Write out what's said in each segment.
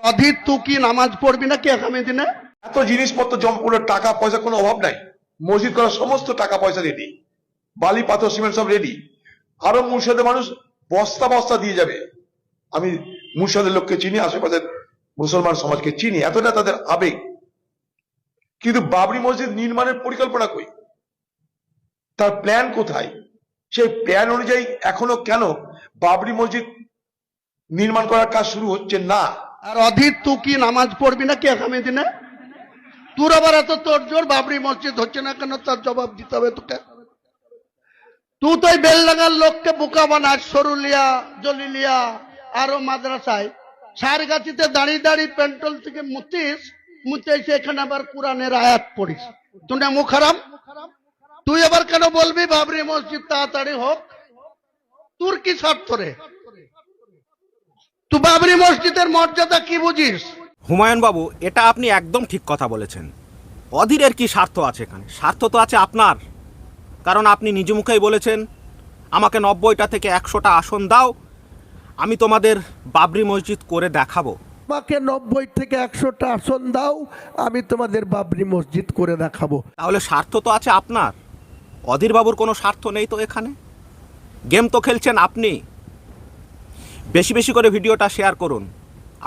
অধীর তুই কি নামাজ পড়বি নাকি আগামী দিনে? এত জিনিসপত্র জমা করে টাকা পয়সা কোনো অভাব নাই। মসজিদ করার সমস্ত টাকা পয়সা রেডি, বালি পাথর সিমেন্ট সব রেডি। আরো মুর্শিদের মানুষ বস্তা বস্তা দিয়ে যাবে। আমি মুর্শিদের লোককে চিনি, আশেপাশের মুসলমান সমাজকে চিনি, এতটা তাদের আবেগ। কিন্তু বাবরি মসজিদ নির্মাণের পরিকল্পনা কই? তার প্ল্যান কোথায়? সেই প্ল্যান অনুযায়ী এখনো কেন বাবরি মসজিদ নির্মাণ করার কাজ শুরু হচ্ছে না? আর অধীর তুই কি নামাজ পড়বি নাকি আগামী দিনে? তোর আবার এত তোর জোর বাবরি মসজিদ হচ্ছে না কেন, তার জবাব দিতে হবে তোকে। তুই তো এই বেলডাঙ্গার লোককে বোকা বানাস, সরুলিয়া, জলিলিয়া, আরো মাদ্রাসায় সারগাছিতে দাঁড়িয়ে দাঁড়িয়ে পেন্ট্রোল থেকে মুতিস, মুতে এসে এখানে আবার কোরআনের আয়াত পড়িস। তুই না মুখ হারাম? তুই আবার কেন বলবি বাবরি মসজিদ তাড়াতাড়ি হোক? তোর কি স্বার্থ রে? তুই বাবরি মসজিদের মর্যাদা কি বুঝিস? হুমায়ুন বাবু, এটা আপনি একদম ঠিক কথা বলেছেন। অধীরের কি স্বার্থ আছে এখানে? স্বার্থ তো আছে আপনার, কারণ আপনি নিজ মুখেই বলেছেন আমাকে 90টা থেকে 100টা আসন দাও, আমি তোমাদের বাবরি মসজিদ করে দেখাবো। আমাকে 90 থেকে 100টা আসন দাও, আমি তোমাদের বাবরি মসজিদ করে দেখাবো। তাহলে স্বার্থ তো আছে আপনার, অধীর বাবুর কোনো স্বার্থ নেই তো এখানে। গেম তো খেলছেন আপনি। বেশি বেশি করে ভিডিওটা শেয়ার করুন,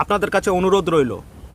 আপনাদের কাছে অনুরোধ রইল।